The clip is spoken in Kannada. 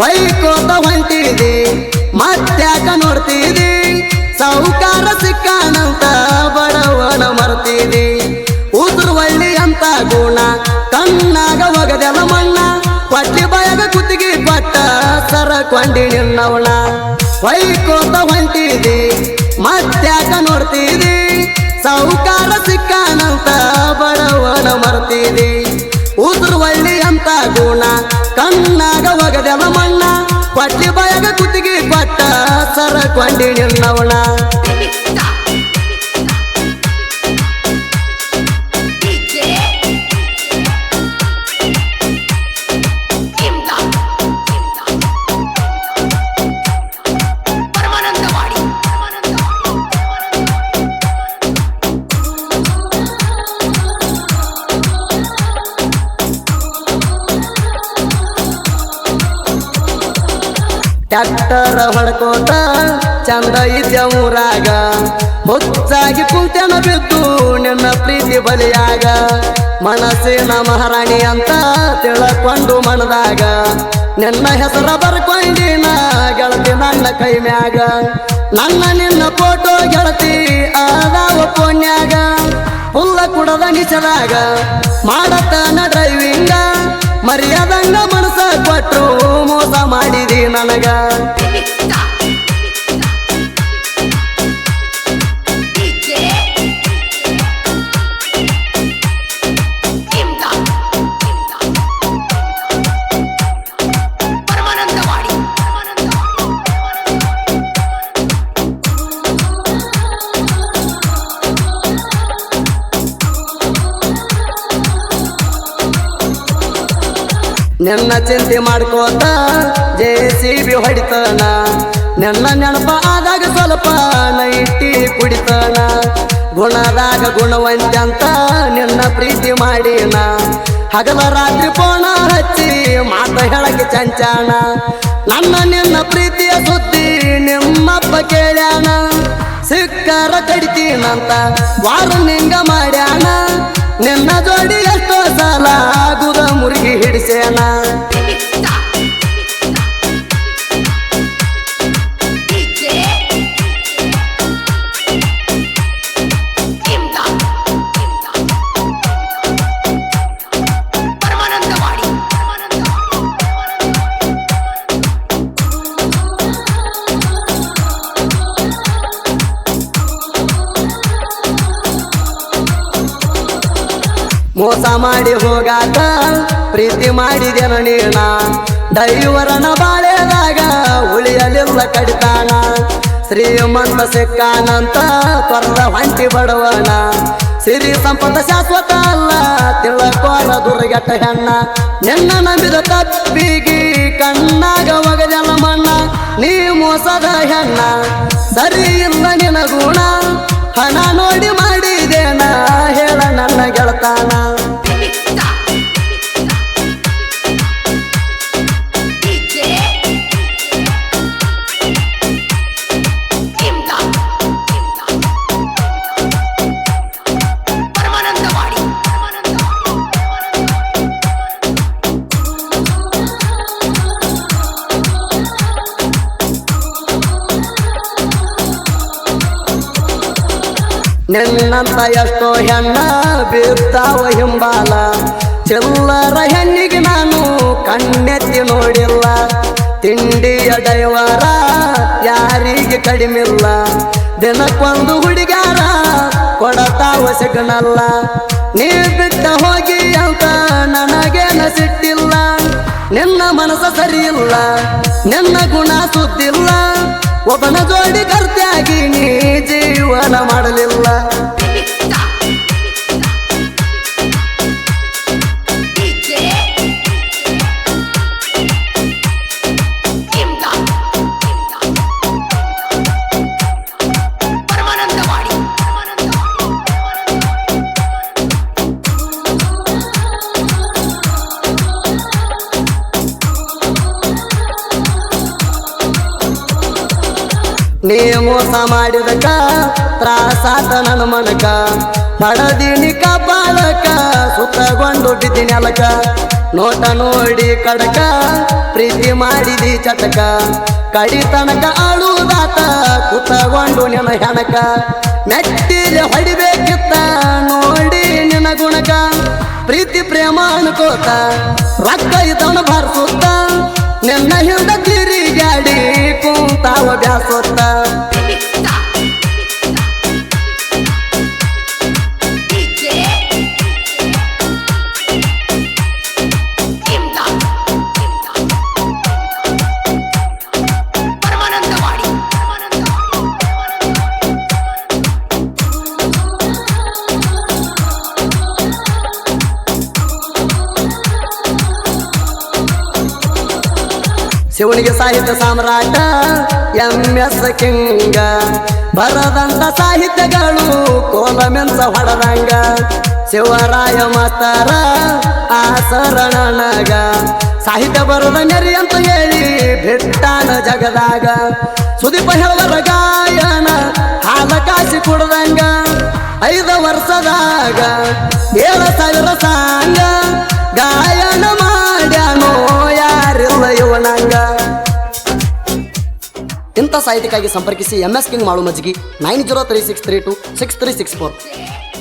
ಹೊಯ್ಕೋತ ಹೊಂಟಿದಿ ಮತ್ತ್ಯಾಕ ನೋಡ್ತಿದಿ ಸಾಹುಕಾರ ಸಿಕ್ಕಾನಂತ ಬಡವನ ಮರ್ತಿದಿ ಉದುರು ಒಳ್ಳಿ ಅಂತ ಗುಣ ಕಣ್ಣಾಗ ಒಗದೆಲ ಮಣ್ಣ ಪಟ್ಟಿ ಬಾಯಾಗ ಕುತ್ತಿಗೆ ಕೊಟ್ಟ ಸರಕೊಂಡಿ ನಿನ್ನವಣ ಹೊಯ್ಕೋತ ಹೊಂಟಿದಿ ಮತ್ತ್ಯಾಕ ನೋಡ್ತಿದಿ ಸಾಹುಕಾರ ಸಿಕ್ಕಾನಂತ ಬಡವನ ಮರ್ತಿದಿ ಉದುರು ಒಳ್ಳಿ ಅಂತ ಗುಣ ಕಣ್ಣಾಗ ಒಗದೆಲ ಮಣ್ಣ ಪಟ್ಟಿ ಬಾಯಾಗ ಕುತ್ತಿಗೆ ಕೊಟ್ಟ ಸರಕೊಂಡಿ ನಿನ್ನವಣ ಟ್ಯಾಕ್ಟರ್ ಹೊಡ್ಕೋತ ಚಂದ ಇದ್ದ ಊರಾಗ ಹೊಚ್ಚಾಗಿ ಕುಂತೆನ ಬಿದ್ದು ನಿನ್ನ ಪ್ರೀತಿ ಬಲಿಯಾಗ ಮನಸ್ಸಿನ ಮಹಾರಾಣಿ ಅಂತ ತಿಳ್ಕೊಂಡು ಮನದಾಗ ನಿನ್ನ ಹೆಸರ ಬರ್ಕೊಂಡಿನ ಗೆಳತಿ ನನ್ನ ಕೈ ಮ್ಯಾಗ ನನ್ನ ನಿನ್ನ ಫೋಟೋ ಗೆಳತಿ ಅದಾವ ಪೋನ್ಯಾಗ ಹುಲ್ಲ ಕುಡದ ನಿಚದಾಗ ಮಾಡತನ ಡ್ರೈವಿಂಗ ಮರ್ಯಾದಂಗ ಮನಸ ಕೊಟ್ರು ಮೋಸ ಮಾಡಿದಿ ನನಗ ನಿನ್ನ ಚಿಂತೆ ಮಾಡ್ಕೋತ JCB ಹೊಡಿತಾನ ನಿನ್ನ ನೆನಪ ಆದಾಗ ಸ್ವಲ್ಪ ನೈಟಿ ಕುಡಿತಾನ ಗುಣದಾಗ ಗುಣವಂತ ಅಂತ ನಿನ್ನ ಪ್ರೀತಿ ಮಾಡಿನ ಹಗಲ ರಾತ್ರಿ ಪೋಣ ಹಚ್ಚಿ ಮಾತ ಹೇಳಕ್ಕೆ ಚಂಚಾಣ ನನ್ನ ನಿನ್ನ ಪ್ರೀತಿಯ ಸುದ್ದಿ ನಿಮ್ಮಪ್ಪ ಕೇಳ್ಯಾನ ಸಿಕ್ಕರ ಕಡಿತೀನಂತ ವಾರ್ನಿಂಗ ಮಾಡ್ಯಾನ ನಿನ್ನ ಜೋಡಿ ಎಷ್ಟೋ ಸಲ ಆಗುದ ಮುರುಗಿ ಹಿಡಿಸೇನ ಮೋಸ ಮಾಡಿ ಹೋಗಾಕ ಪ್ರೀತಿ ಮಾಡಿದೆನ ನೀಣ ದೈವರನ ಬಾಳೆದಾಗ ಉಳಿಯಲಿಲ್ಲ ಕಡಿತಾನ ಶ್ರೀಮಂತ ಸಿಕ್ಕಾನಂತ ತೊರದ ಹೊಂಟಿ ಬಡವನ ಸಿರಿ ಸಂಪದ ಶಾಶ್ವತ ಅಲ್ಲ ತಿಳಕೋರ ದುರ್ಗೆಟ್ಟ ಹೆಣ್ಣ ನಿನ್ನ ನಂಬಿದ ತಪ್ಪಿಗಿ ಕಣ್ಣಾಗ ಒಗದೆಲ ಮಣ್ಣ ನೀ ಮೋಸದ ಹೆಣ್ಣ ಸರಿ ಇಲ್ಲ ನಿನ ಗುಣ ಹಣ ನೋಡಿ ಮಾಡಿದೇನ ಹೇಳ ನನ್ನ ಗೆಳತಾನ ನಿನ್ನಂತ ಎಷ್ಟೋ ಹೆಣ್ಣ ಬೀರ್ತಾವ ಹಿಂಬಾಲ ಚಿಲ್ಲರ ಹೆಣ್ಣಿಗೆ ನಾನು ಕಣ್ಣೆತ್ತಿ ನೋಡಿಲ್ಲ ತಿಂಡಿಯ ಡೈವರ ಯಾರಿಗೆ ಕಡಿಮಿಲ್ಲ ದಿನಕ್ಕೊಂದು ಹುಡುಗಾರ ಕೊಡತಾವ ಸಿಗ್ನಲ್ಲ ನೀ ಬಿಟ್ಟ ಹೋಗಿ ಅಂತ ನನಗೇನ ಸಿಟ್ಟಿಲ್ಲ ನಿನ್ನ ಮನಸ್ಸ ಸರಿಯಿಲ್ಲ ನಿನ್ನ ಗುಣ ಸುದ್ದಿಲ್ಲ ಒಬ್ಬನ ಜೋಡಿ ಕರ್ತಿಯಾಗಿ ನೀ ಜೀವನ ಮಾಡಲಿಲ್ಲ ನೀ ಮೋಸ ಮಾಡಿದಕ ತ್ರಾಸಾತ ನನ್ನ ಮನಕ ಪಡದಿನಿ ಕಪಾಳಕ ಸುತ್ತಗೊಂಡು ಬಿದ್ದಿನಿ ಅಲಕ ನೋಟ ನೋಡಿ ಕಡಕ ಪ್ರೀತಿ ಮಾಡಿದಿ ಚಟಕ ಕಡಿ ತನಕ ಅಳುದಾತ ಕುತಗೊಂಡು ನಿನ್ನ ಹೆಣಕ ಮೆಟ್ಟಿಲೆ ಹೊಡಿಬೇಕಿತ್ತ ನೋಡಿ ನಿನ್ನ ಗುಣಕ ಪ್ರೀತಿ ಪ್ರೇಮ ಅನ್ಕೋತ ರೊಕ್ಕ ಇದನ್ನು ಬಾರಿಸುತ್ತ ನಿನ್ನ ಹಿಂದ ತಿರುಗಾಡಿ ಕುಂತಾವ ಬ್ಯಾಸೊತ್ತ ಶಿವನಿಗೆ ಸಾಹಿತ್ಯ ಸಾಮ್ರಾಟ MS ಕಿಂಗ ಬರದಂತ ಸಾಹಿತ್ಯಗಳು ಕೋಲಮೆಂಚ ಹೊಡದಂಗ ಶಿವರಾಯ ಮಾಸ್ತರ ಆ ಶರಣನಗ ಸಾಹಿತ್ಯ ಬರದ ನೆರಿ ಅಂತ ಹೇಳಿ ಬಿಟ್ಟಾನ ಜಗದಾಗ ಸುದೀಪ ಹೇಳುವರ ಗಾಯನ ಹಾಲ ಕಾಸಿ ಕುಡ್ದಂಗ 5 ವರ್ಷದಾಗ 7,000 ಸಾಂಗ ಗಾಯನ ಮಾಡ್ಯಾನೋ ಯಾರಿಲ್ಲ ಇವನಂಗ. ಇಂಥ ಸಾಹಿತ್ಯಕ್ಕಾಗಿ ಸಂಪರ್ಕಿಸಿ MS ಕಿಂಗ್ ಮಾಳು ಮಜ್ಗಿ 9036326364.